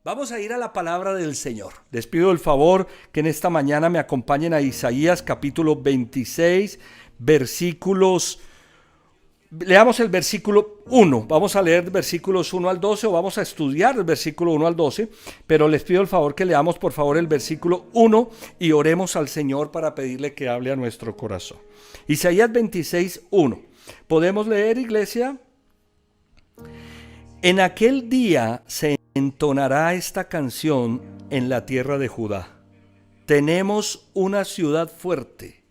Vamos a ir a la palabra del Señor. Les pido el favor que en esta mañana me acompañen a Isaías capítulo 26, versículos. Leamos el versículo 1. Vamos a leer versículos 1 al 12 o vamos a estudiar el versículo 1 al 12. Pero les pido el favor que leamos por favor el versículo 1 y oremos al Señor para pedirle que hable a nuestro corazón. Isaías 26, 1. ¿Podemos leer, iglesia? En aquel día se entonará esta canción en la tierra de Judá. Tenemos una ciudad fuerte,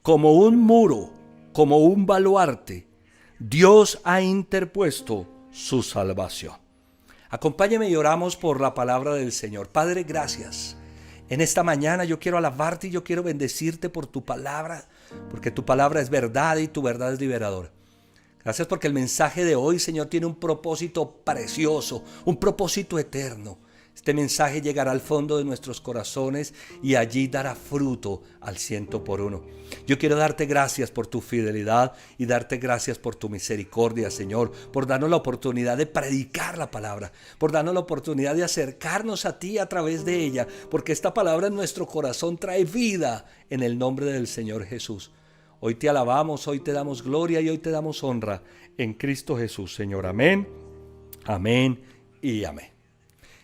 como un muro, como un baluarte. Dios ha interpuesto su salvación. Acompáñeme y oramos por la palabra del Señor. Padre, gracias. En esta mañana yo quiero alabarte y yo quiero bendecirte por tu palabra, porque tu palabra es verdad y tu verdad es liberadora. Gracias porque el mensaje de hoy, Señor, tiene un propósito precioso, un propósito eterno. Este mensaje llegará al fondo de nuestros corazones y allí dará fruto al 100%. Yo quiero darte gracias por tu fidelidad y darte gracias por tu misericordia, Señor, por darnos la oportunidad de predicar la palabra, por darnos la oportunidad de acercarnos a ti a través de ella, porque esta palabra en nuestro corazón trae vida en el nombre del Señor Jesús. Hoy te alabamos, hoy te damos gloria y hoy te damos honra en Cristo Jesús, Señor. Amén, amén y amén.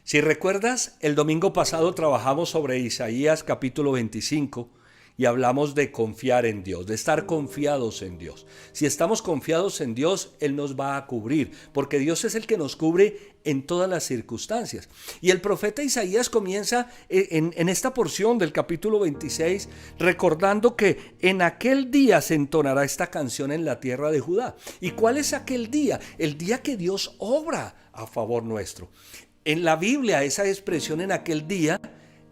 Si recuerdas, el domingo pasado trabajamos sobre Isaías capítulo 25 y hablamos de confiar en Dios, de estar confiados en Dios. Si estamos confiados en Dios, Él nos va a cubrir, porque Dios es el que nos cubre en todas las circunstancias. Y el profeta Isaías comienza en esta porción del capítulo 26 recordando que en aquel día se entonará esta canción en la tierra de Judá. ¿Y cuál es aquel día? El día que Dios obra a favor nuestro. En la Biblia esa expresión en aquel día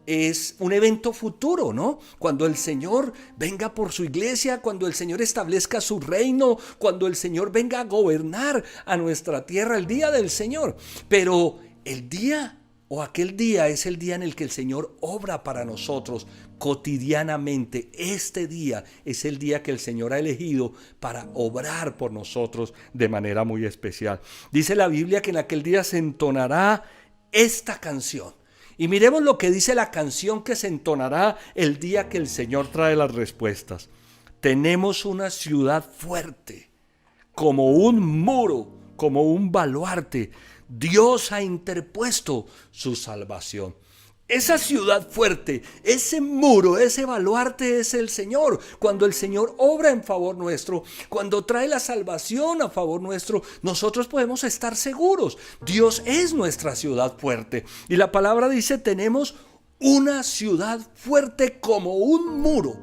es un evento futuro, ¿no? Cuando el Señor venga por su iglesia, cuando el Señor establezca su reino, cuando el Señor venga a gobernar a nuestra tierra, el día del Señor. Pero el día o aquel día es el día en el que el Señor obra para nosotros cotidianamente. Este día es el día que el Señor ha elegido para obrar por nosotros de manera muy especial. Dice la Biblia que en aquel día se entonará esta canción. Y miremos lo que dice la canción que se entonará el día que el Señor trae las respuestas. Tenemos una ciudad fuerte, como un muro, como un baluarte. Dios ha interpuesto su salvación. Esa ciudad fuerte, ese muro, ese baluarte es el Señor. Cuando el Señor obra en favor nuestro, cuando trae la salvación a favor nuestro, nosotros podemos estar seguros. Dios es nuestra ciudad fuerte. Y la palabra dice, tenemos una ciudad fuerte como un muro,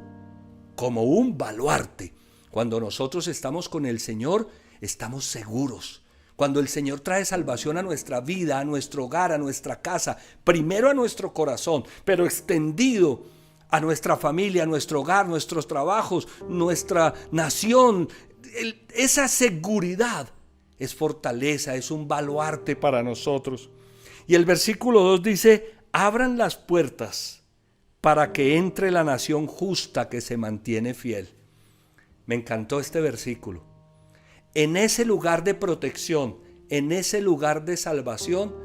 como un baluarte. Cuando nosotros estamos con el Señor, estamos seguros. Cuando el Señor trae salvación a nuestra vida, a nuestro hogar, a nuestra casa, primero a nuestro corazón, pero extendido a nuestra familia, a nuestro hogar, nuestros trabajos, nuestra nación, esa seguridad es fortaleza, es un baluarte para nosotros. Y el versículo 2 dice, abran las puertas para que entre la nación justa que se mantiene fiel. Me encantó este versículo. En ese lugar de protección, en ese lugar de salvación,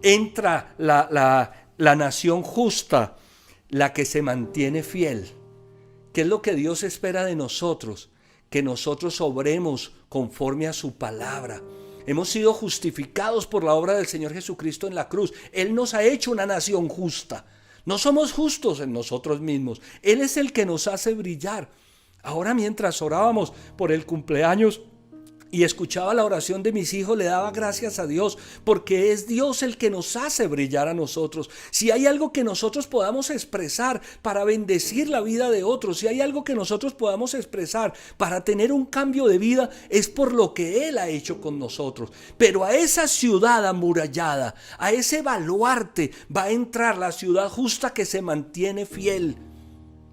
entra la nación justa, la que se mantiene fiel. ¿Qué es lo que Dios espera de nosotros? Que nosotros obremos conforme a su palabra. Hemos sido justificados por la obra del Señor Jesucristo en la cruz. Él nos ha hecho una nación justa. No somos justos en nosotros mismos. Él es el que nos hace brillar. Ahora, mientras orábamos por el cumpleaños y escuchaba la oración de mis hijos, le daba gracias a Dios, porque es Dios el que nos hace brillar a nosotros. Si hay algo que nosotros podamos expresar para bendecir la vida de otros, si hay algo que nosotros podamos expresar para tener un cambio de vida, es por lo que Él ha hecho con nosotros. Pero a esa ciudad amurallada, a ese baluarte, va a entrar la ciudad justa que se mantiene fiel.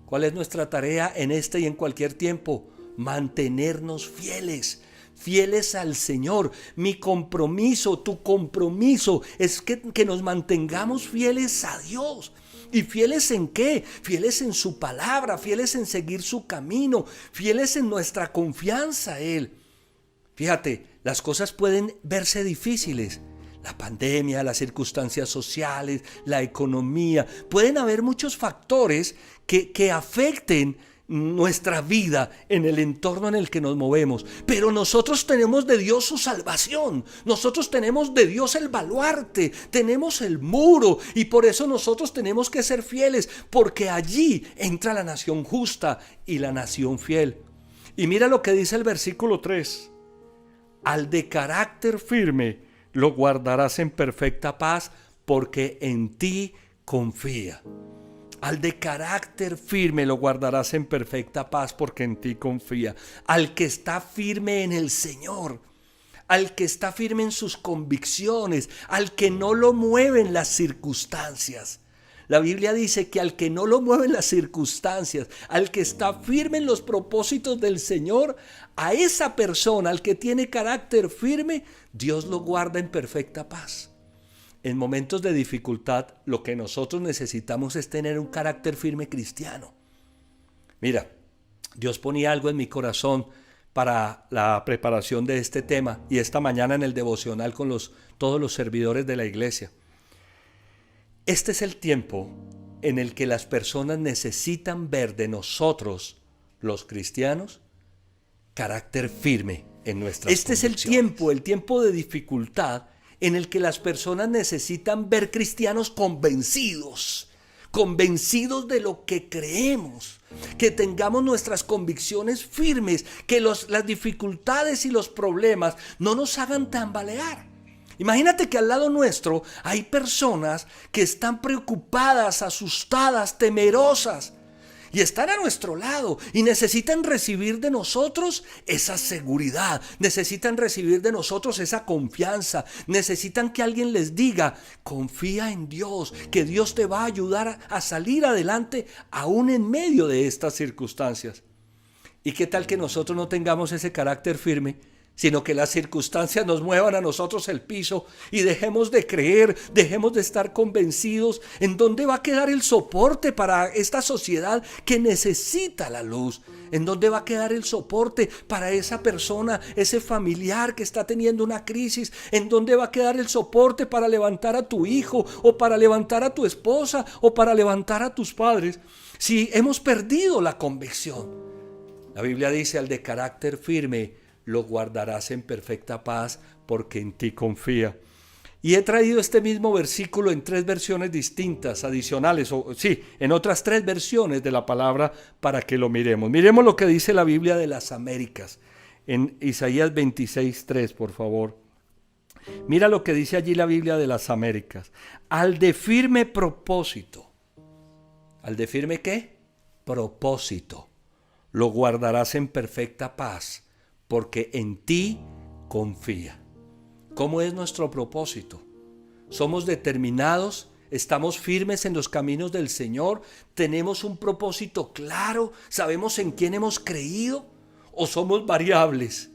¿Cuál es nuestra tarea en este y en cualquier tiempo? Mantenernos fieles. Fieles al Señor. Mi compromiso, tu compromiso es que nos mantengamos fieles a Dios. ¿Y fieles en qué? Fieles en su palabra, fieles en seguir su camino, fieles en nuestra confianza a Él. Fíjate, las cosas pueden verse difíciles, La pandemia, las circunstancias sociales, la economía. Pueden haber muchos factores que afecten nuestra vida en el entorno en el que nos movemos, pero nosotros tenemos de Dios su salvación, nosotros tenemos de Dios el baluarte, tenemos el muro, y por eso nosotros tenemos que ser fieles, porque allí entra la nación justa y la nación fiel. Y mira lo que dice el versículo 3: al de carácter firme lo guardarás en perfecta paz, porque en ti confía. Al de carácter firme lo guardarás en perfecta paz, porque en ti confía. Al que está firme en el Señor, al que está firme en sus convicciones, al que no lo mueven las circunstancias. La Biblia dice que al que no lo mueven las circunstancias, al que está firme en los propósitos del Señor, a esa persona, al que tiene carácter firme, Dios lo guarda en perfecta paz. En momentos de dificultad, lo que nosotros necesitamos es tener un carácter firme cristiano. Mira, Dios ponía algo en mi corazón para la preparación de este tema, y esta mañana en el devocional con todos los servidores de la iglesia. Este es el tiempo en el que las personas necesitan ver de nosotros, los cristianos, carácter firme en nuestras convicciones. Este es el tiempo de dificultad, en el que las personas necesitan ver cristianos convencidos de lo que creemos, que tengamos nuestras convicciones firmes, que las dificultades y los problemas no nos hagan tambalear. Imagínate que al lado nuestro hay personas que están preocupadas, asustadas, temerosas, y están a nuestro lado y necesitan recibir de nosotros esa seguridad, necesitan recibir de nosotros esa confianza, necesitan que alguien les diga: confía en Dios, que Dios te va a ayudar a salir adelante aún en medio de estas circunstancias. ¿Y qué tal que nosotros no tengamos ese carácter firme, sino que las circunstancias nos muevan a nosotros el piso y dejemos de creer, dejemos de estar convencidos? ¿En dónde va a quedar el soporte para esta sociedad que necesita la luz? ¿En dónde va a quedar el soporte para esa persona, ese familiar que está teniendo una crisis? ¿En dónde va a quedar el soporte para levantar a tu hijo, o para levantar a tu esposa, o para levantar a tus padres, si hemos perdido la convicción? La Biblia dice: al de carácter firme lo guardarás en perfecta paz, porque en ti confía. Y he traído este mismo versículo en 3 versiones distintas, adicionales, en otras 3 versiones de la palabra, para que lo miremos. Miremos lo que dice la Biblia de las Américas, en Isaías 26:3, por favor. Mira lo que dice allí la Biblia de las Américas: al de firme propósito. ¿Al de firme qué? Propósito. Lo guardarás en perfecta paz, porque en ti confía. ¿Cómo es nuestro propósito? ¿Somos determinados? ¿Estamos firmes en los caminos del Señor? ¿Tenemos un propósito claro? ¿Sabemos en quién hemos creído? ¿O somos variables?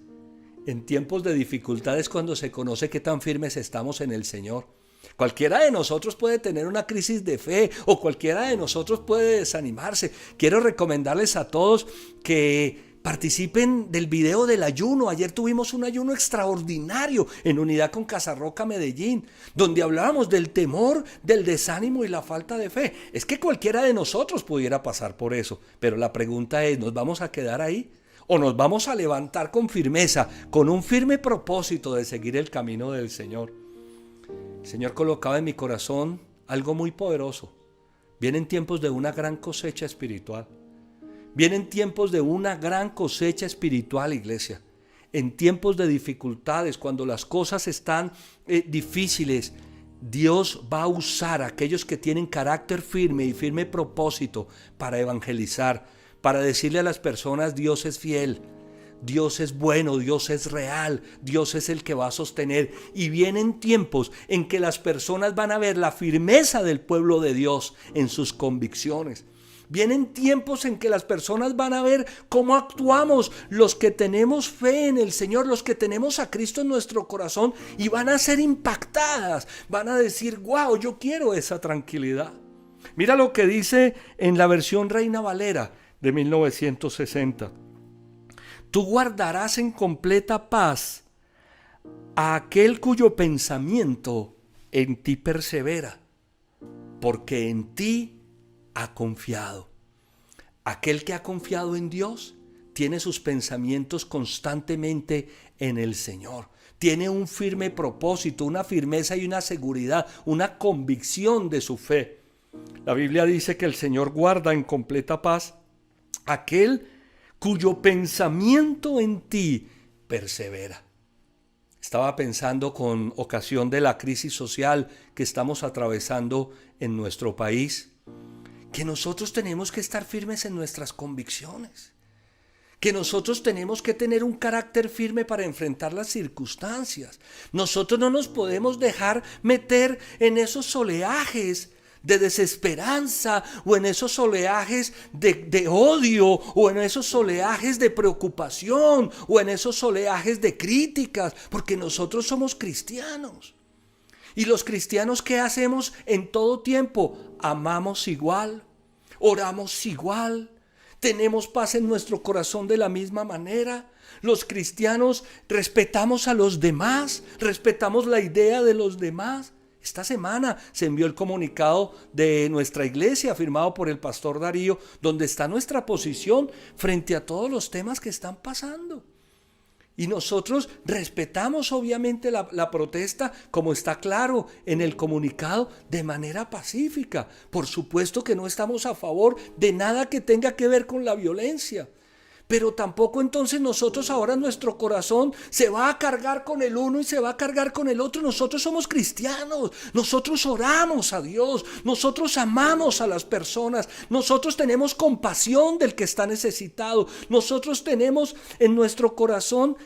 En tiempos de dificultades, cuando se conoce qué tan firmes estamos en el Señor. Cualquiera de nosotros puede tener una crisis de fe, o cualquiera de nosotros puede desanimarse. Quiero recomendarles a todos que participen del video del ayuno. Ayer tuvimos un ayuno extraordinario en unidad con Casarroca Medellín, donde hablábamos del temor, del desánimo y la falta de fe. Es que cualquiera de nosotros pudiera pasar por eso, pero la pregunta es: ¿nos vamos a quedar ahí? ¿O nos vamos a levantar con firmeza, con un firme propósito de seguir el camino del Señor? El Señor colocaba en mi corazón algo muy poderoso. Vienen tiempos de una gran cosecha espiritual. Vienen tiempos de una gran cosecha espiritual, iglesia. En tiempos de dificultades, cuando las cosas están difíciles, Dios va a usar a aquellos que tienen carácter firme y firme propósito para evangelizar, para decirle a las personas: Dios es fiel, Dios es bueno, Dios es real, Dios es el que va a sostener. Y vienen tiempos en que las personas van a ver la firmeza del pueblo de Dios en sus convicciones. Vienen tiempos en que las personas van a ver cómo actuamos los que tenemos fe en el Señor, los que tenemos a Cristo en nuestro corazón, y van a ser impactadas, van a decir: wow, yo quiero esa tranquilidad. Mira lo que dice en la versión Reina Valera de 1960. Tú guardarás en completa paz a aquel cuyo pensamiento en ti persevera, porque en ti ha confiado. Aquel que ha confiado en Dios tiene sus pensamientos constantemente en el Señor. Tiene un firme propósito, una firmeza y una seguridad, una convicción de su fe. La Biblia dice que el Señor guarda en completa paz aquel cuyo pensamiento en ti persevera. Estaba pensando con ocasión de la crisis social que estamos atravesando en nuestro país, que nosotros tenemos que estar firmes en nuestras convicciones, que nosotros tenemos que tener un carácter firme para enfrentar las circunstancias. Nosotros no nos podemos dejar meter en esos oleajes de desesperanza o en esos oleajes de odio o en esos oleajes de preocupación o en esos oleajes de críticas, porque nosotros somos cristianos. Y los cristianos, ¿qué hacemos en todo tiempo? Amamos igual, oramos igual, tenemos paz en nuestro corazón de la misma manera. Los cristianos respetamos a los demás, respetamos la idea de los demás. Esta semana se envió el comunicado de nuestra iglesia firmado por el pastor Darío, donde está nuestra posición frente a todos los temas que están pasando. Y nosotros respetamos obviamente la protesta, como está claro en el comunicado, de manera pacífica. Por supuesto que no estamos a favor de nada que tenga que ver con la violencia. Pero tampoco entonces nosotros ahora nuestro corazón se va a cargar con el uno y se va a cargar con el otro. Nosotros somos cristianos, nosotros oramos a Dios, nosotros amamos a las personas, nosotros tenemos compasión del que está necesitado, nosotros tenemos en nuestro corazón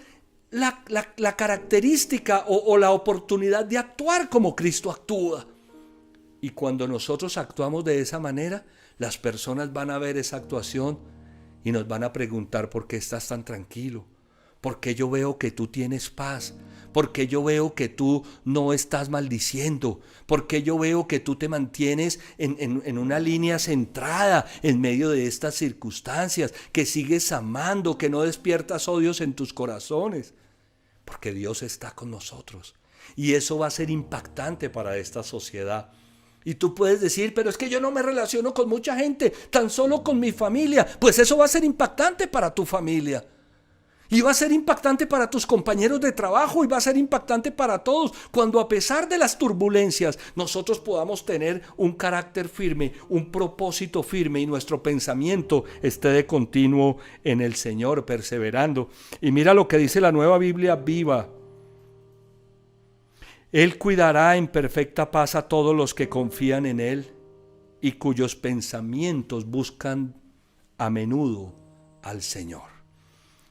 la característica o la oportunidad de actuar como Cristo actúa. Y cuando nosotros actuamos de esa manera, las personas van a ver esa actuación y nos van a preguntar: ¿por qué estás tan tranquilo? ¿Por qué yo veo que tú tienes paz? ¿Por qué yo veo que tú no estás maldiciendo? ¿Por qué yo veo que tú te mantienes en una línea centrada en medio de estas circunstancias? Que sigues amando, que no despiertas odios en tus corazones. Porque Dios está con nosotros. Y eso va a ser impactante para esta sociedad. Y tú puedes decir: pero es que yo no me relaciono con mucha gente, tan solo con mi familia. Pues eso va a ser impactante para tu familia. Y va a ser impactante para tus compañeros de trabajo y va a ser impactante para todos. Cuando a pesar de las turbulencias nosotros podamos tener un carácter firme, un propósito firme y nuestro pensamiento esté de continuo en el Señor, perseverando. Y mira lo que dice la Nueva Biblia Viva. Él cuidará en perfecta paz a todos los que confían en Él y cuyos pensamientos buscan a menudo al Señor.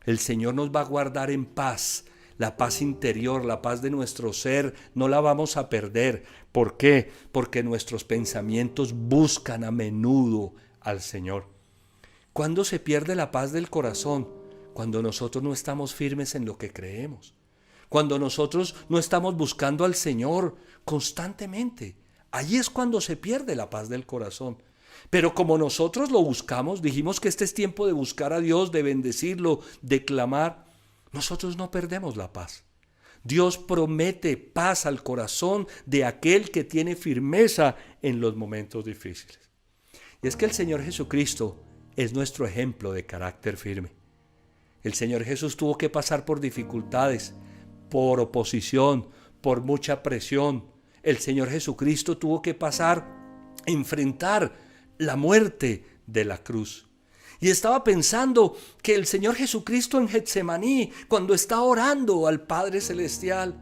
El Señor nos va a guardar en paz, la paz interior, la paz de nuestro ser, no la vamos a perder. ¿Por qué? Porque nuestros pensamientos buscan a menudo al Señor. ¿Cuándo se pierde la paz del corazón? Cuando nosotros no estamos firmes en lo que creemos. Cuando nosotros no estamos buscando al Señor constantemente. Allí es cuando se pierde la paz del corazón. Pero como nosotros lo buscamos, dijimos que este es tiempo de buscar a Dios, de bendecirlo, de clamar, nosotros no perdemos la paz. Dios promete paz al corazón de aquel que tiene firmeza en los momentos difíciles. Y es que el Señor Jesucristo es nuestro ejemplo de carácter firme. El Señor Jesús tuvo que pasar por dificultades, por oposición, por mucha presión. El Señor Jesucristo tuvo que enfrentar la muerte de la cruz. Y estaba pensando que el Señor Jesucristo en Getsemaní, cuando está orando al Padre Celestial,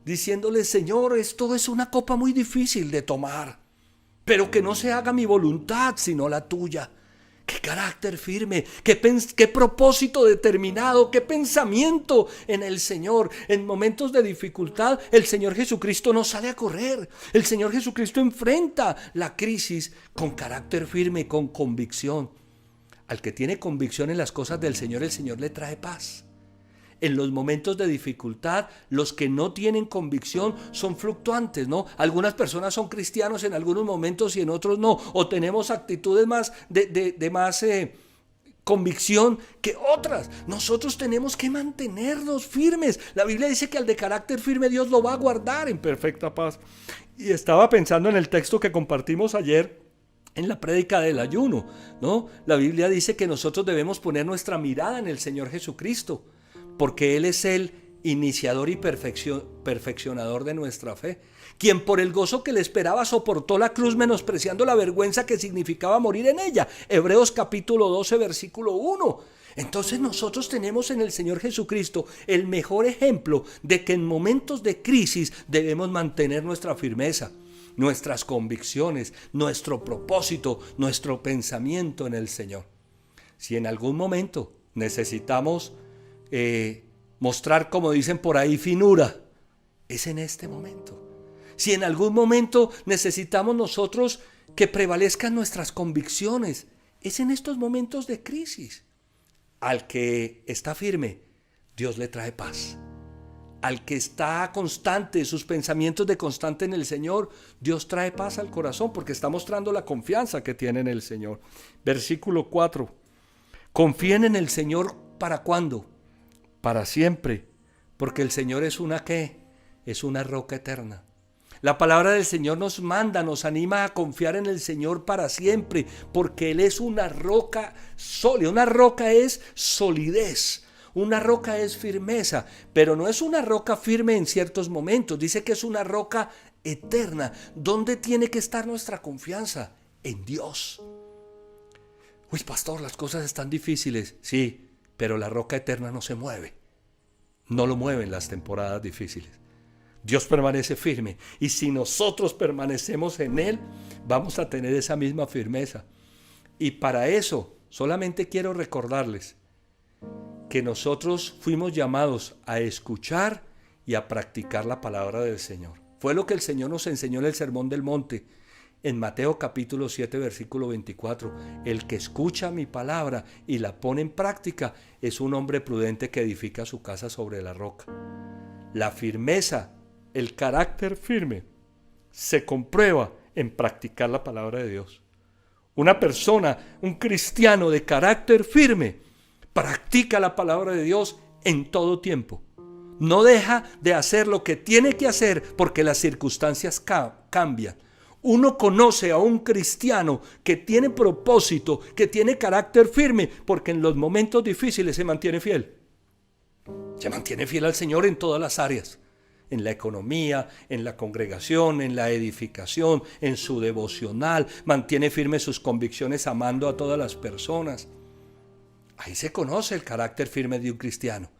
diciéndole: Señor, esto es una copa muy difícil de tomar, pero que no se haga mi voluntad sino la tuya. Qué carácter firme, qué propósito determinado, qué pensamiento en el Señor. En momentos de dificultad, el Señor Jesucristo no sale a correr. El Señor Jesucristo enfrenta la crisis con carácter firme, con convicción. Al que tiene convicción en las cosas del Señor, el Señor le trae paz. En los momentos de dificultad, los que no tienen convicción son fluctuantes, ¿no? Algunas personas son cristianos en algunos momentos y en otros no. O tenemos actitudes más convicción que otras. Nosotros tenemos que mantenernos firmes. La Biblia dice que al de carácter firme Dios lo va a guardar en perfecta paz. Y estaba pensando en el texto que compartimos ayer en la prédica del ayuno, ¿no? La Biblia dice que nosotros debemos poner nuestra mirada en el Señor Jesucristo, porque Él es el iniciador y perfeccionador de nuestra fe, quien por el gozo que le esperaba soportó la cruz, menospreciando la vergüenza que significaba morir en ella. Hebreos capítulo 12, versículo 1. Entonces nosotros tenemos en el Señor Jesucristo el mejor ejemplo de que en momentos de crisis debemos mantener nuestra firmeza, nuestras convicciones, nuestro propósito, nuestro pensamiento en el Señor. Si en algún momento necesitamos mostrar, como dicen por ahí, finura, es en este momento. Si en algún momento necesitamos nosotros que prevalezcan nuestras convicciones, es en estos momentos de crisis. Al que está firme, Dios le trae paz. Al que está constante, sus pensamientos de constante en el Señor, Dios trae paz al corazón porque está mostrando la confianza que tiene en el Señor. Versículo 4. Confíen en el Señor, ¿para cuándo? Para siempre, porque el Señor es una ¿qué? Es una roca eterna. La palabra del Señor nos manda, nos anima a confiar en el Señor para siempre, porque Él es una roca sólida. Una roca es solidez, una roca es firmeza, pero no es una roca firme en ciertos momentos. Dice que es una roca eterna. ¿Dónde tiene que estar nuestra confianza? En Dios. Uy, pastor, las cosas están difíciles. Sí, pero la roca eterna no se mueve. No lo mueven las temporadas difíciles. Dios permanece firme, y si nosotros permanecemos en Él, vamos a tener esa misma firmeza. Y para eso solamente quiero recordarles que nosotros fuimos llamados a escuchar y a practicar la palabra del Señor. Fue lo que el Señor nos enseñó en el Sermón del Monte, en Mateo capítulo 7, versículo 24. El que escucha mi palabra y la pone en práctica es un hombre prudente que edifica su casa sobre la roca. La firmeza, el carácter firme, se comprueba en practicar la palabra de Dios. Una persona, un cristiano de carácter firme, practica la palabra de Dios en todo tiempo. No deja de hacer lo que tiene que hacer porque las circunstancias cambian. Uno conoce a un cristiano que tiene propósito, que tiene carácter firme, porque en los momentos difíciles se mantiene fiel. Se mantiene fiel al Señor en todas las áreas. En la economía, en la congregación, en la edificación, en su devocional. Mantiene firmes sus convicciones amando a todas las personas. Ahí se conoce el carácter firme de un cristiano.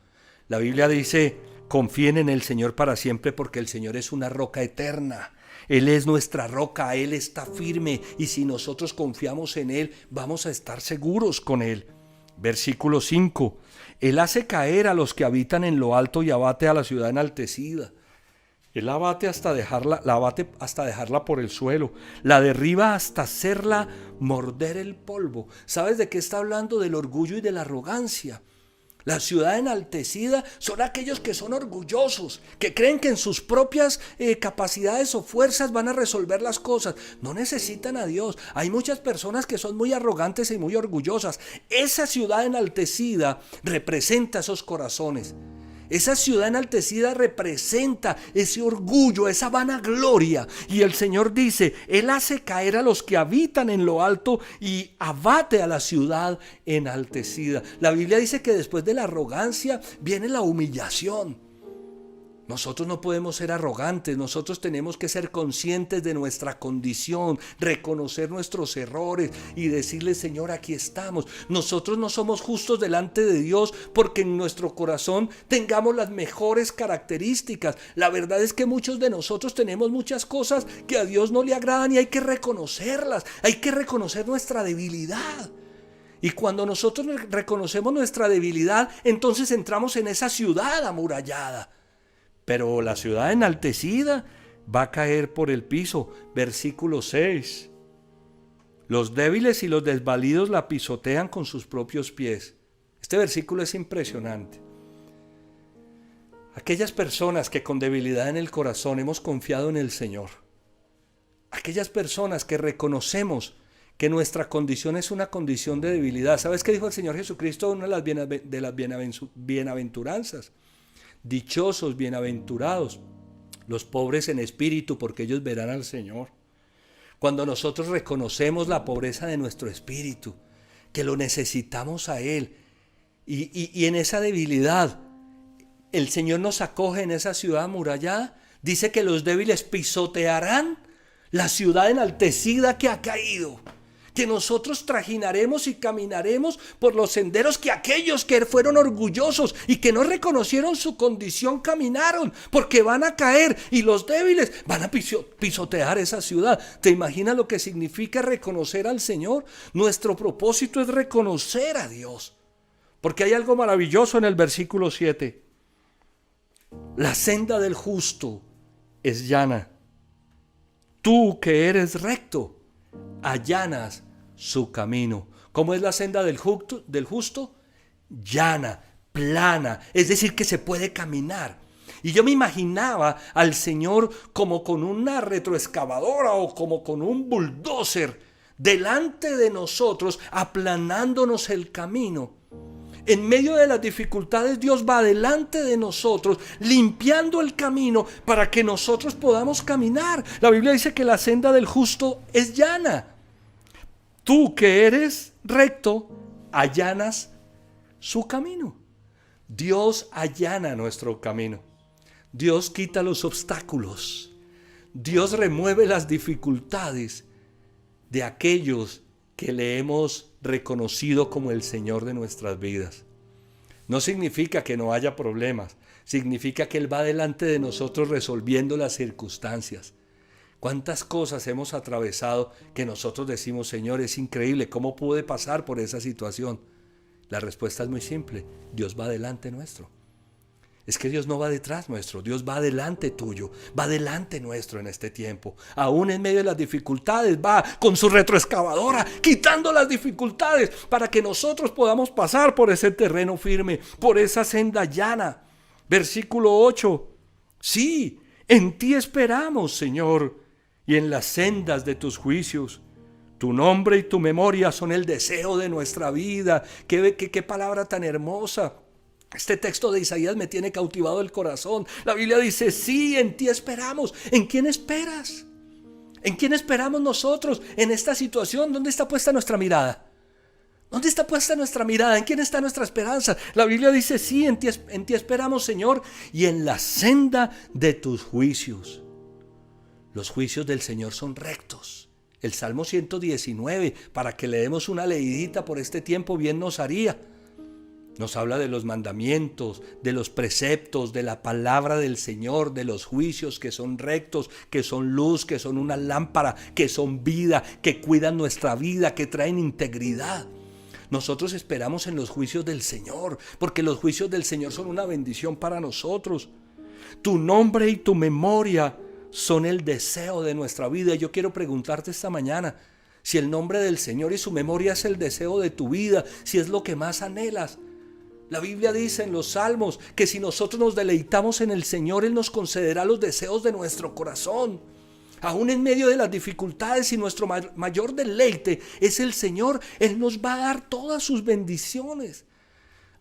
La Biblia dice, confíen en el Señor para siempre porque el Señor es una roca eterna. Él es nuestra roca, Él está firme y si nosotros confiamos en Él, vamos a estar seguros con Él. Versículo 5. Él hace caer a los que habitan en lo alto y abate a la ciudad enaltecida. Él la abate hasta dejarla por el suelo, la derriba hasta hacerla morder el polvo. ¿Sabes de qué está hablando? Del orgullo y de la arrogancia. La ciudad enaltecida son aquellos que son orgullosos, que creen que en sus propias capacidades o fuerzas van a resolver las cosas. No necesitan a Dios. Hay muchas personas que son muy arrogantes y muy orgullosas. Esa ciudad enaltecida representa esos corazones. Esa ciudad enaltecida representa ese orgullo, esa vanagloria. Y el Señor dice, Él hace caer a los que habitan en lo alto y abate a la ciudad enaltecida. La Biblia dice que después de la arrogancia viene la humillación. Nosotros no podemos ser arrogantes, nosotros tenemos que ser conscientes de nuestra condición, reconocer nuestros errores y decirle, Señor, aquí estamos. Nosotros no somos justos delante de Dios porque en nuestro corazón tengamos las mejores características. La verdad es que muchos de nosotros tenemos muchas cosas que a Dios no le agradan y hay que reconocerlas, hay que reconocer nuestra debilidad. Y cuando nosotros reconocemos nuestra debilidad, entonces entramos en esa ciudad amurallada. Pero la ciudad enaltecida va a caer por el piso. Versículo 6. Los débiles y los desvalidos la pisotean con sus propios pies. Este versículo es impresionante. Aquellas personas que con debilidad en el corazón hemos confiado en el Señor. Aquellas personas que reconocemos que nuestra condición es una condición de debilidad. ¿Sabes qué dijo el Señor Jesucristo? Una de las bienaventuranzas. Dichosos, bienaventurados, los pobres en espíritu, porque ellos verán al Señor. Cuando nosotros reconocemos la pobreza de nuestro espíritu, que lo necesitamos a Él, y en esa debilidad, el Señor nos acoge en esa ciudad amurallada. Dice que los débiles pisotearán la ciudad enaltecida que ha caído, que nosotros trajinaremos y caminaremos por los senderos que aquellos que fueron orgullosos y que no reconocieron su condición caminaron, porque van a caer y los débiles van a pisotear esa ciudad. ¿Te imaginas lo que significa reconocer al Señor? Nuestro propósito es reconocer a Dios, porque hay algo maravilloso en el versículo 7. La senda del justo es llana. Tú que eres recto, allanas su camino. ¿Cómo es la senda del justo? Llana, plana, es decir, que se puede caminar. Y yo me imaginaba al Señor como con una retroexcavadora o como con un bulldozer delante de nosotros, aplanándonos el camino. En medio de las dificultades, Dios va delante de nosotros, limpiando el camino para que nosotros podamos caminar. La Biblia dice que la senda del justo es llana. Tú que eres recto, allanas su camino. Dios allana nuestro camino. Dios quita los obstáculos. Dios remueve las dificultades de aquellos que le hemos reconocido como el Señor de nuestras vidas. No significa que no haya problemas, significa que Él va delante de nosotros resolviendo las circunstancias. ¿Cuántas cosas hemos atravesado que nosotros decimos, Señor, es increíble, ¿cómo pude pasar por esa situación? La respuesta es muy simple, Dios va delante nuestro. Es que Dios no va detrás nuestro, Dios va delante tuyo, va delante nuestro en este tiempo. Aún en medio de las dificultades, va con su retroexcavadora, quitando las dificultades para que nosotros podamos pasar por ese terreno firme, por esa senda llana. Versículo 8. Sí, en ti esperamos, Señor, y en las sendas de tus juicios. Tu nombre y tu memoria son el deseo de nuestra vida. Qué palabra tan hermosa. Este texto de Isaías me tiene cautivado el corazón. La Biblia dice, sí, en ti esperamos. ¿En quién esperas? ¿En quién esperamos nosotros en esta situación? ¿Dónde está puesta nuestra mirada? ¿Dónde está puesta nuestra mirada? ¿En quién está nuestra esperanza? La Biblia dice, sí, en ti esperamos, Señor, y en la senda de tus juicios. Los juicios del Señor son rectos. El Salmo 119, para que le demos una leidita por este tiempo, bien nos haría. Nos habla de los mandamientos, de los preceptos, de la palabra del Señor, de los juicios que son rectos, que son luz, que son una lámpara, que son vida, que cuidan nuestra vida, que traen integridad. Nosotros esperamos en los juicios del Señor, porque los juicios del Señor son una bendición para nosotros. Tu nombre y tu memoria son el deseo de nuestra vida. Yo quiero preguntarte esta mañana, si el nombre del Señor y su memoria es el deseo de tu vida, si es lo que más anhelas. La Biblia dice en los Salmos que si nosotros nos deleitamos en el Señor, Él nos concederá los deseos de nuestro corazón. Aún en medio de las dificultades, y nuestro mayor deleite es el Señor, Él nos va a dar todas sus bendiciones.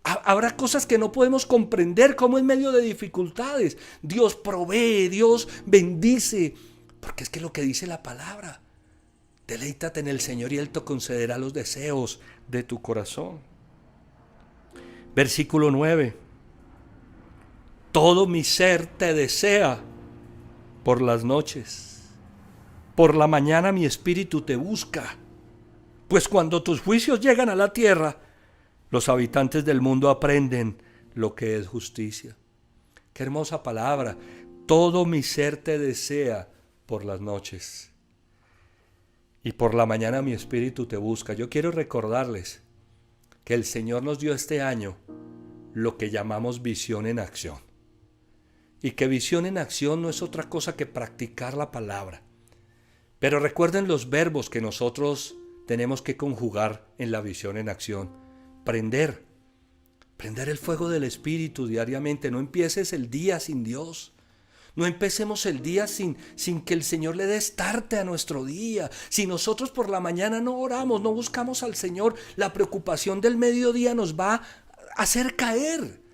Habrá cosas que no podemos comprender, como en medio de dificultades Dios provee, Dios bendice, porque es que lo que dice la palabra, deleítate en el Señor y Él te concederá los deseos de tu corazón. Versículo 9. Todo mi ser te desea por las noches. Por la mañana mi espíritu te busca. Pues cuando tus juicios llegan a la tierra, los habitantes del mundo aprenden lo que es justicia. Qué hermosa palabra. Todo mi ser te desea por las noches. Y por la mañana mi espíritu te busca. Yo quiero recordarles que el Señor nos dio este año lo que llamamos visión en acción. Y que visión en acción no es otra cosa que practicar la palabra. Pero recuerden los verbos que nosotros tenemos que conjugar en la visión en acción. Prender el fuego del Espíritu diariamente. No empieces el día sin Dios. No empecemos el día sin que el Señor le dé starte a nuestro día. Si nosotros por la mañana no oramos, no buscamos al Señor, la preocupación del mediodía nos va a hacer caer.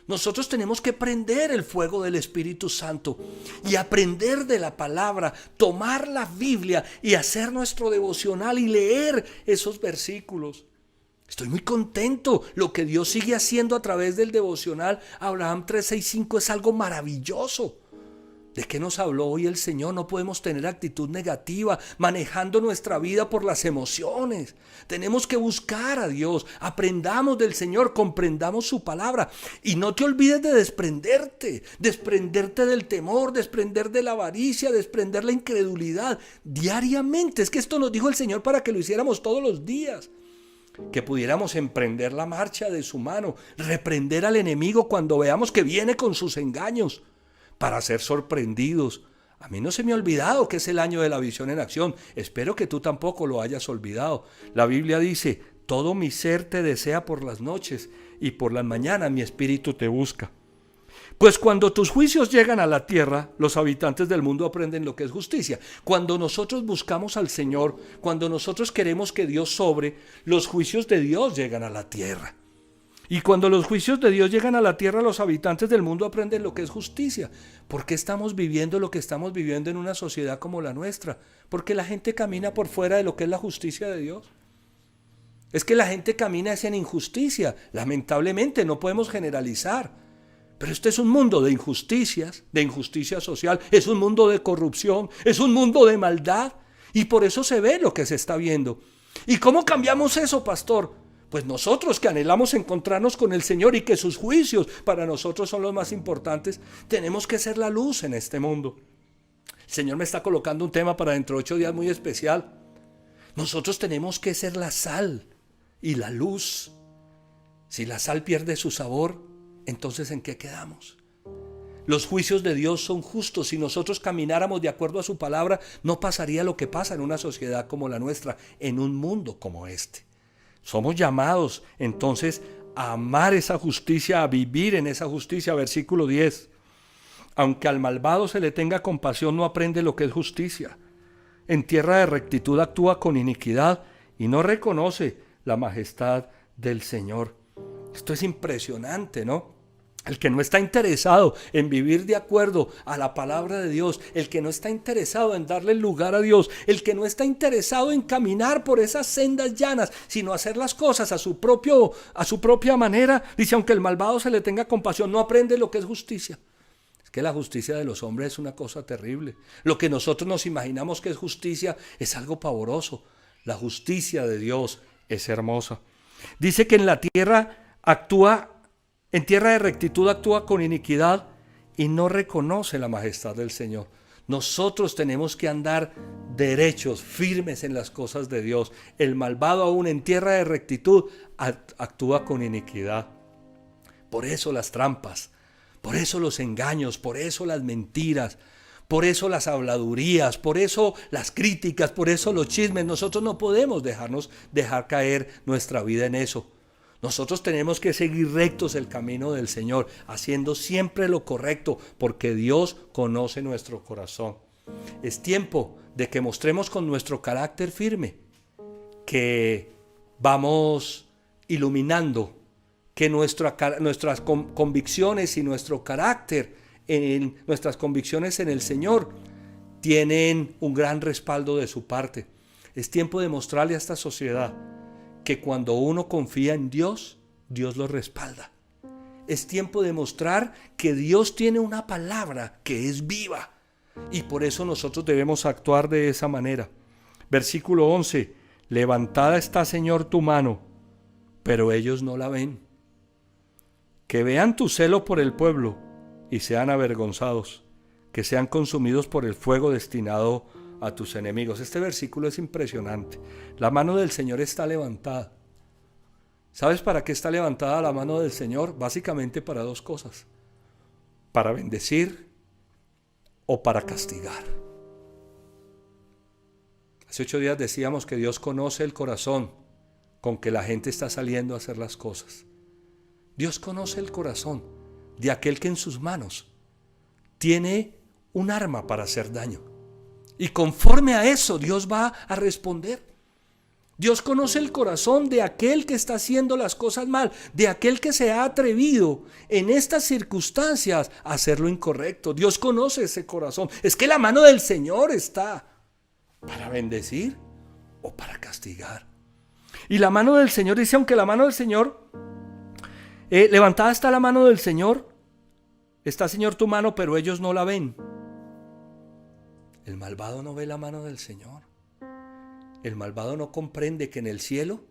Nosotros tenemos que prender el fuego del Espíritu Santo y aprender de la palabra, tomar la Biblia y hacer nuestro devocional y leer esos versículos. Estoy muy contento. Lo que Dios sigue haciendo a través del devocional Abraham 365 es algo maravilloso. ¿De qué nos habló hoy el Señor? No podemos tener actitud negativa, manejando nuestra vida por las emociones. Tenemos que buscar a Dios, aprendamos del Señor, comprendamos su palabra. Y no te olvides de desprenderte del temor, desprender de la avaricia, desprender la incredulidad diariamente. Es que esto nos dijo el Señor para que lo hiciéramos todos los días. Que pudiéramos emprender la marcha de su mano, reprender al enemigo cuando veamos que viene con sus engaños, para ser sorprendidos. A mí no se me ha olvidado que es el año de la visión en acción. Espero que tú tampoco lo hayas olvidado. La Biblia dice: todo mi ser te desea por las noches, y por las mañanas mi espíritu te busca. Pues cuando tus juicios llegan a la tierra, los habitantes del mundo aprenden lo que es justicia. Cuando nosotros buscamos al Señor, cuando nosotros queremos que Dios sobre, los juicios de Dios llegan a la tierra. Y cuando los juicios de Dios llegan a la tierra, los habitantes del mundo aprenden lo que es justicia. ¿Por qué estamos viviendo lo que estamos viviendo en una sociedad como la nuestra? Porque la gente camina por fuera de lo que es la justicia de Dios. Es que la gente camina hacia la injusticia. Lamentablemente no podemos generalizar. Pero este es un mundo de injusticias, de injusticia social. Es un mundo de corrupción, es un mundo de maldad. Y por eso se ve lo que se está viendo. ¿Y cómo cambiamos eso, pastor? Pues nosotros que anhelamos encontrarnos con el Señor y que sus juicios para nosotros son los más importantes, tenemos que ser la luz en este mundo. El Señor me está colocando un tema para dentro de 8 días muy especial. Nosotros tenemos que ser la sal y la luz. Si la sal pierde su sabor, entonces ¿en qué quedamos? Los juicios de Dios son justos. Si nosotros camináramos de acuerdo a su palabra, no pasaría lo que pasa en una sociedad como la nuestra, en un mundo como este. Somos llamados entonces a amar esa justicia, a vivir en esa justicia. Versículo 10. Aunque al malvado se le tenga compasión, no aprende lo que es justicia. En tierra de rectitud actúa con iniquidad y no reconoce la majestad del Señor. Esto es impresionante, ¿no? El que no está interesado en vivir de acuerdo a la palabra de Dios, el que no está interesado en darle lugar a Dios, el que no está interesado en caminar por esas sendas llanas, sino hacer las cosas a su propia manera, dice: aunque el malvado se le tenga compasión, no aprende lo que es justicia. Es que la justicia de los hombres es una cosa terrible. Lo que nosotros nos imaginamos que es justicia es algo pavoroso. La justicia de Dios es hermosa. Dice que en la tierra en tierra de rectitud actúa con iniquidad y no reconoce la majestad del Señor. Nosotros tenemos que andar derechos, firmes en las cosas de Dios. El malvado aún en tierra de rectitud actúa con iniquidad. Por eso las trampas, por eso los engaños, por eso las mentiras, por eso las habladurías, por eso las críticas, por eso los chismes. Nosotros no podemos dejar caer nuestra vida en eso. Nosotros tenemos que seguir rectos el camino del Señor, haciendo siempre lo correcto, porque Dios conoce nuestro corazón. Es tiempo de que mostremos con nuestro carácter firme que vamos iluminando, que nuestras convicciones y nuestro carácter, nuestras convicciones en el Señor, tienen un gran respaldo de su parte. Es tiempo de mostrarle a esta sociedad que cuando uno confía en Dios, Dios lo respalda. Es tiempo de mostrar que Dios tiene una palabra que es viva, y por eso nosotros debemos actuar de esa manera. Versículo 11. Levantada está, Señor, tu mano, pero ellos no la ven. Que vean tu celo por el pueblo y sean avergonzados, que sean consumidos por el fuego destinado a tus enemigos. Este versículo es impresionante. La mano del Señor está levantada. ¿Sabes para qué está levantada la mano del Señor? Básicamente para 2 cosas: para bendecir o para castigar. Hace 8 días decíamos que Dios conoce el corazón con que la gente está saliendo a hacer las cosas. Dios conoce el corazón de aquel que en sus manos tiene un arma para hacer daño. Y conforme a eso Dios va a responder. Dios conoce el corazón de aquel que está haciendo las cosas mal, de aquel que se ha atrevido en estas circunstancias a hacer lo incorrecto. Dios conoce ese corazón. Es que la mano del Señor está para bendecir o para castigar. Y la mano del Señor dice, aunque la mano del Señor, levantada está la mano del Señor, está, Señor, tu mano, pero ellos no la ven. El malvado no ve la mano del Señor. El malvado no comprende que en el cielo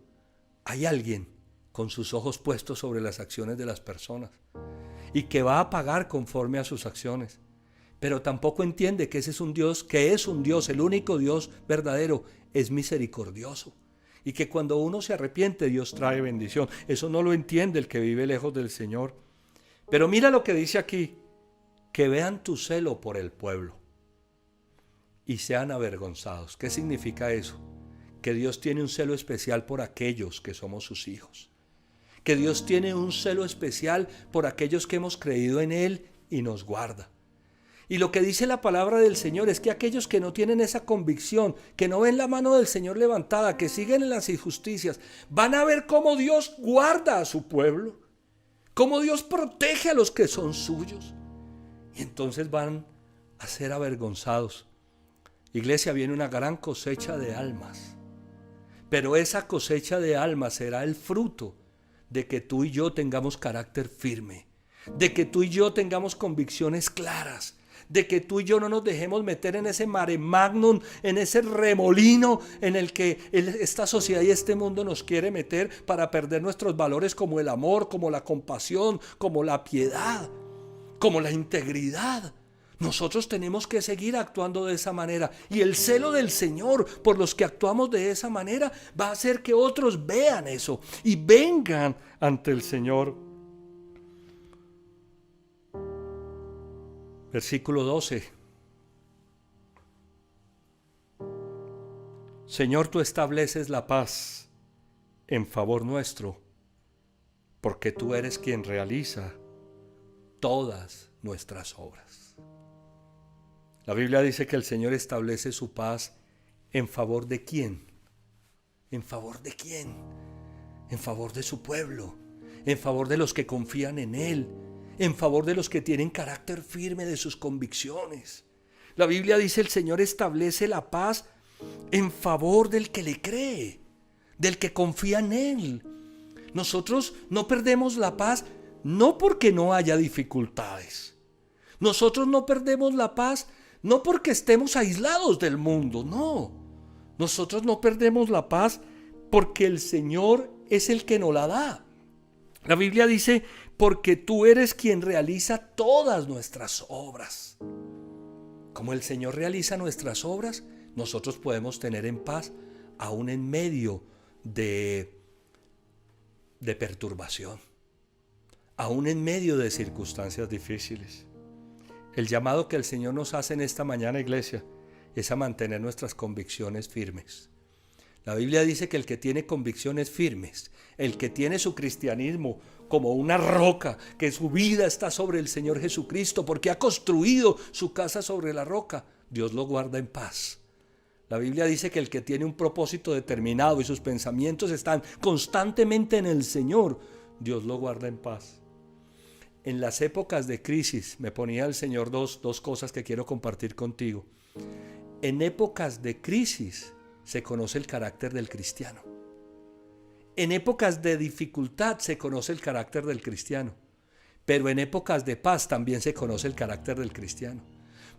hay alguien con sus ojos puestos sobre las acciones de las personas y que va a pagar conforme a sus acciones. Pero tampoco entiende que ese es un Dios, el único Dios verdadero, es misericordioso. Y que cuando uno se arrepiente, Dios trae bendición. Eso no lo entiende el que vive lejos del Señor. Pero mira lo que dice aquí, que vean tu celo por el pueblo y sean avergonzados. ¿Qué significa eso? Que Dios tiene un celo especial por aquellos que somos sus hijos. Que Dios tiene un celo especial por aquellos que hemos creído en Él y nos guarda. Y lo que dice la palabra del Señor es que aquellos que no tienen esa convicción, que no ven la mano del Señor levantada, que siguen en las injusticias, van a ver cómo Dios guarda a su pueblo, cómo Dios protege a los que son suyos. Y entonces van a ser avergonzados. Iglesia, viene una gran cosecha de almas. Pero esa cosecha de almas será el fruto de que tú y yo tengamos carácter firme, de que tú y yo tengamos convicciones claras, de que tú y yo no nos dejemos meter en ese mare magnum, en ese remolino en el que esta sociedad y este mundo nos quiere meter para perder nuestros valores como el amor, como la compasión, como la piedad, como la integridad. Nosotros tenemos que seguir actuando de esa manera, y el celo del Señor por los que actuamos de esa manera va a hacer que otros vean eso y vengan ante el Señor. Versículo 12. Señor, tú estableces la paz en favor nuestro, porque tú eres quien realiza todas nuestras obras. La Biblia dice que el Señor establece su paz ¿en favor de quién? ¿En favor de quién? En favor de su pueblo, en favor de los que confían en Él, en favor de los que tienen carácter firme de sus convicciones. La Biblia dice el Señor establece la paz en favor del que le cree, del que confía en Él. Nosotros no perdemos la paz no porque no haya dificultades. Nosotros no perdemos la paz no porque estemos aislados del mundo, no. Nosotros no perdemos la paz porque el Señor es el que nos la da. La Biblia dice, porque tú eres quien realiza todas nuestras obras. Como el Señor realiza nuestras obras, nosotros podemos tener en paz aún en medio de perturbación, aún en medio de circunstancias difíciles. El llamado que el Señor nos hace en esta mañana, iglesia, es a mantener nuestras convicciones firmes. La Biblia dice que el que tiene convicciones firmes, el que tiene su cristianismo como una roca, que su vida está sobre el Señor Jesucristo, porque ha construido su casa sobre la roca, Dios lo guarda en paz. La Biblia dice que el que tiene un propósito determinado y sus pensamientos están constantemente en el Señor, Dios lo guarda en paz. En las épocas de crisis, me ponía el Señor dos cosas que quiero compartir contigo. En épocas de crisis se conoce el carácter del cristiano. En épocas de dificultad se conoce el carácter del cristiano. Pero en épocas de paz también se conoce el carácter del cristiano.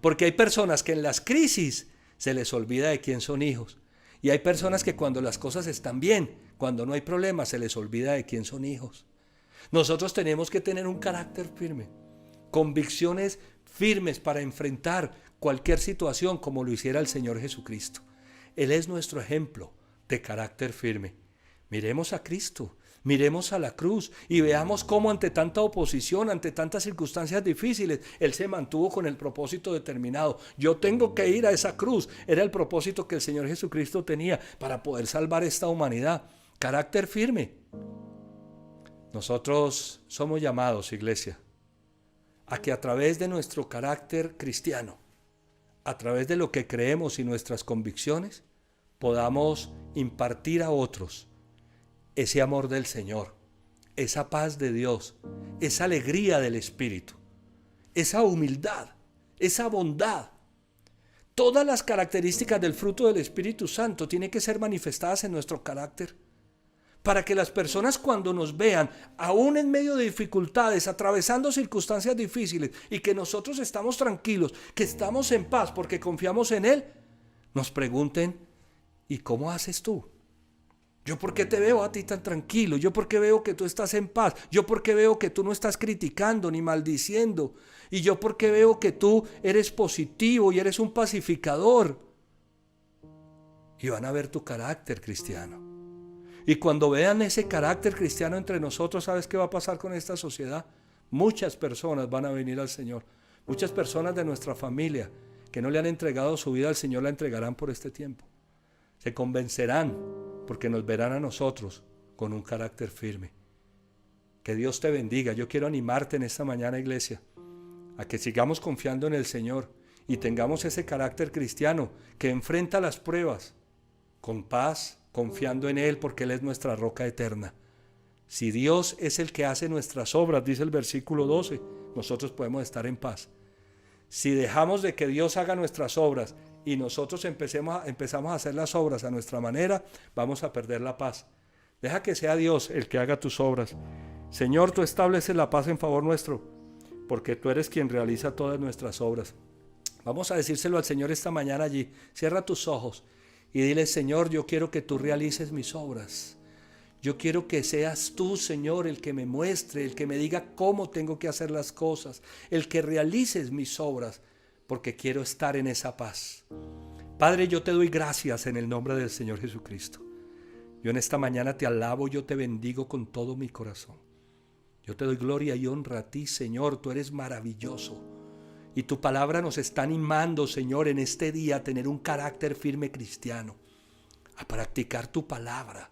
Porque hay personas que en las crisis se les olvida de quién son hijos. Y hay personas que cuando las cosas están bien, cuando no hay problemas, se les olvida de quién son hijos. Nosotros tenemos que tener un carácter firme, convicciones firmes para enfrentar cualquier situación como lo hiciera el Señor Jesucristo. Él es nuestro ejemplo de carácter firme. Miremos a Cristo, miremos a la cruz y veamos cómo ante tanta oposición, ante tantas circunstancias difíciles, Él se mantuvo con el propósito determinado. Yo tengo que ir a esa cruz. Era el propósito que el Señor Jesucristo tenía para poder salvar esta humanidad. Carácter firme. Nosotros somos llamados, iglesia, a que a través de nuestro carácter cristiano a través de lo que creemos y nuestras convicciones, podamos impartir a otros ese amor del Señor, esa paz de Dios, esa alegría del Espíritu, esa humildad, esa bondad. Todas las características del fruto del Espíritu Santo tienen que ser manifestadas en nuestro carácter, para que las personas cuando nos vean, aún en medio de dificultades, atravesando circunstancias difíciles, y que nosotros estamos tranquilos, que estamos en paz porque confiamos en Él, nos pregunten: ¿y cómo haces tú? ¿Yo por qué te veo a ti tan tranquilo? ¿Yo por qué veo que tú estás en paz? ¿Yo por qué veo que tú no estás criticando ni maldiciendo? ¿Y yo por qué veo que tú eres positivo y eres un pacificador? Y van a ver tu carácter cristiano. Y cuando vean ese carácter cristiano entre nosotros, ¿sabes qué va a pasar con esta sociedad? Muchas personas van a venir al Señor. Muchas personas de nuestra familia que no le han entregado su vida al Señor la entregarán por este tiempo. Se convencerán porque nos verán a nosotros con un carácter firme. Que Dios te bendiga. Yo quiero animarte en esta mañana, iglesia, a que sigamos confiando en el Señor y tengamos ese carácter cristiano que enfrenta las pruebas con paz, confiando en Él, porque Él es nuestra roca eterna. Si Dios es el que hace nuestras obras, dice el versículo 12, nosotros podemos estar en paz. Si dejamos de que Dios haga nuestras obras y nosotros empezamos a hacer las obras a nuestra manera, vamos a perder la paz. Deja que sea Dios el que haga tus obras. Señor, tú estableces la paz en favor nuestro, porque tú eres quien realiza todas nuestras obras. Vamos a decírselo al Señor esta mañana allí. Cierra tus ojos y dile: Señor, yo quiero que tú realices mis obras. Yo quiero que seas tú, Señor, el que me muestre, el que me diga cómo tengo que hacer las cosas, el que realices mis obras, porque quiero estar en esa paz. Padre, yo te doy gracias en el nombre del Señor Jesucristo. Yo en esta mañana te alabo, yo te bendigo con todo mi corazón. Yo te doy gloria y honra a ti, Señor, tú eres maravilloso. Y tu palabra nos está animando, Señor, en este día a tener un carácter firme cristiano, a practicar tu palabra.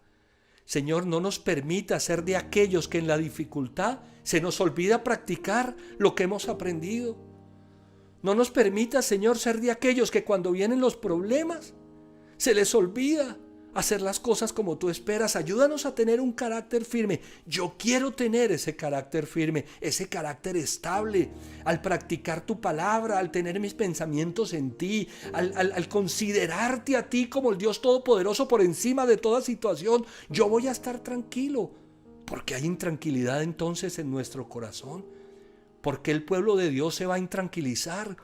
Señor, no nos permita ser de aquellos que en la dificultad se nos olvida practicar lo que hemos aprendido. No nos permita, Señor, ser de aquellos que cuando vienen los problemas se les olvida hacer las cosas como tú esperas. Ayúdanos a tener un carácter firme. Yo quiero tener ese carácter firme, ese carácter estable, al practicar tu palabra, al tener mis pensamientos en ti, al considerarte a ti como el Dios Todopoderoso por encima de toda situación. Yo voy a estar tranquilo, porque hay intranquilidad entonces en nuestro corazón. ¿Por qué el pueblo de Dios se va a intranquilizar?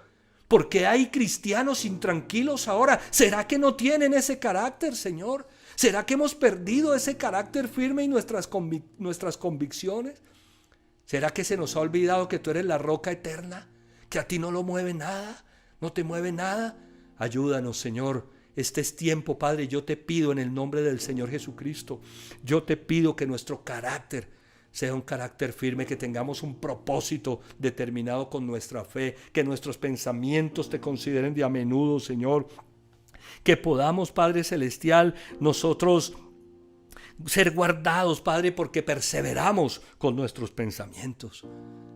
¿Por qué hay cristianos intranquilos ahora? ¿Será que no tienen ese carácter, Señor? ¿Será que hemos perdido ese carácter firme y nuestras convicciones? ¿Será que se nos ha olvidado que tú eres la roca eterna? ¿Que a ti no lo mueve nada? ¿No te mueve nada? Ayúdanos, Señor. Este es tiempo, Padre. Yo te pido en el nombre del Señor Jesucristo. Yo te pido que nuestro carácter sea un carácter firme, que tengamos un propósito determinado con nuestra fe, que nuestros pensamientos te consideren de a menudo, Señor. Que podamos, Padre Celestial, nosotros ser guardados, Padre, porque perseveramos con nuestros pensamientos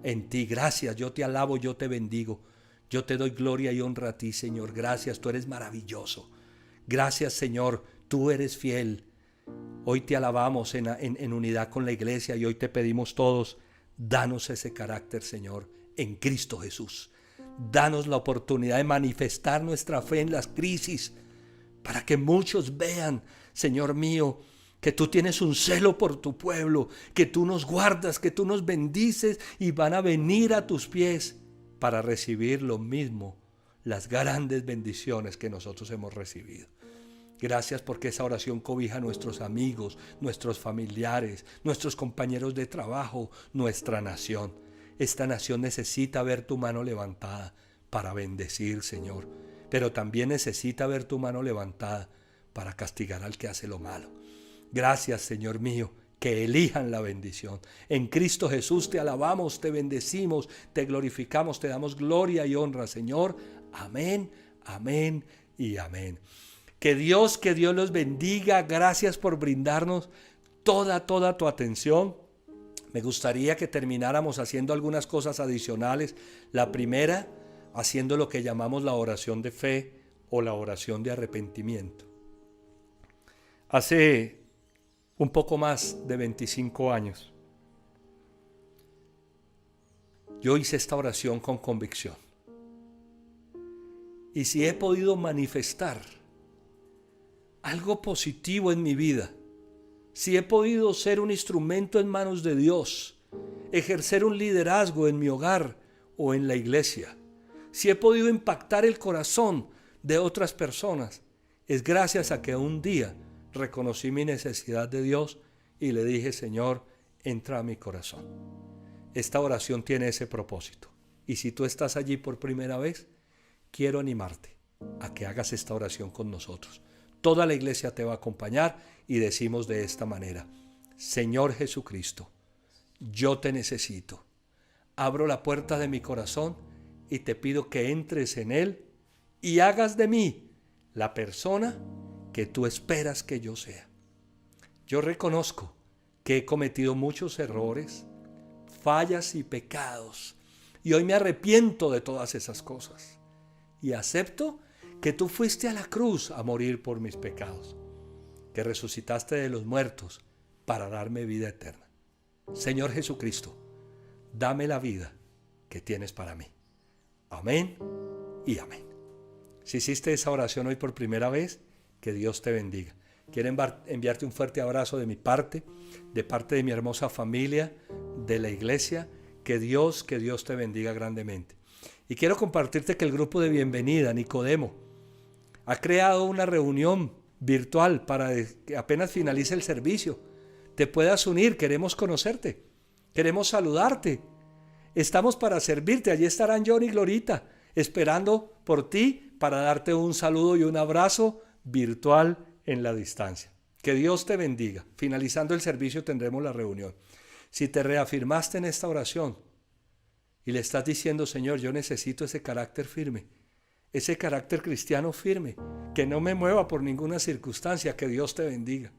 en ti. Gracias, yo te alabo, yo te bendigo. Yo te doy gloria y honra a ti, Señor. Gracias, tú eres maravilloso. Gracias, Señor, tú eres fiel. Hoy te alabamos en unidad con la iglesia y hoy te pedimos todos: danos ese carácter, Señor, en Cristo Jesús. Danos la oportunidad de manifestar nuestra fe en las crisis, para que muchos vean, Señor mío, que tú tienes un celo por tu pueblo, que tú nos guardas, que tú nos bendices y van a venir a tus pies para recibir lo mismo, las grandes bendiciones que nosotros hemos recibido. Gracias porque esa oración cobija a nuestros amigos, nuestros familiares, nuestros compañeros de trabajo, nuestra nación. Esta nación necesita ver tu mano levantada para bendecir, Señor, pero también necesita ver tu mano levantada para castigar al que hace lo malo. Gracias, Señor mío, que elijan la bendición. En Cristo Jesús te alabamos, te bendecimos, te glorificamos, te damos gloria y honra, Señor. Amén, amén y amén. Que Dios los bendiga. Gracias por brindarnos toda tu atención. Me gustaría que termináramos haciendo algunas cosas adicionales. La primera, haciendo lo que llamamos la oración de fe o la oración de arrepentimiento. Hace un poco más de 25 años, yo hice esta oración con convicción. Y si he podido manifestar algo positivo en mi vida, si he podido ser un instrumento en manos de Dios, ejercer un liderazgo en mi hogar o en la iglesia, si he podido impactar el corazón de otras personas, es gracias a que un día reconocí mi necesidad de Dios y le dije: Señor, entra a mi corazón. Esta oración tiene ese propósito. Y si tú estás allí por primera vez, quiero animarte a que hagas esta oración con nosotros. Toda la iglesia te va a acompañar y decimos de esta manera: Señor Jesucristo, yo te necesito. Abro la puerta de mi corazón y te pido que entres en él y hagas de mí la persona que tú esperas que yo sea. Yo reconozco que he cometido muchos errores, fallas y pecados, y hoy me arrepiento de todas esas cosas. Y acepto que tú fuiste a la cruz a morir por mis pecados, que resucitaste de los muertos para darme vida eterna. Señor Jesucristo, dame la vida que tienes para mí. Amén y amén. Si hiciste esa oración hoy por primera vez, que Dios te bendiga. Quiero enviarte un fuerte abrazo de parte de mi hermosa familia, de la iglesia. Que Dios te bendiga grandemente. Y quiero compartirte que el grupo de bienvenida, Nicodemo, ha creado una reunión virtual para que apenas finalice el servicio te puedas unir. Queremos conocerte, queremos saludarte. Estamos para servirte. Allí estarán John y Glorita esperando por ti para darte un saludo y un abrazo virtual en la distancia. Que Dios te bendiga. Finalizando el servicio tendremos la reunión. Si te reafirmaste en esta oración y le estás diciendo: Señor, yo necesito ese carácter firme, ese carácter cristiano firme, que no me mueva por ninguna circunstancia, que Dios te bendiga.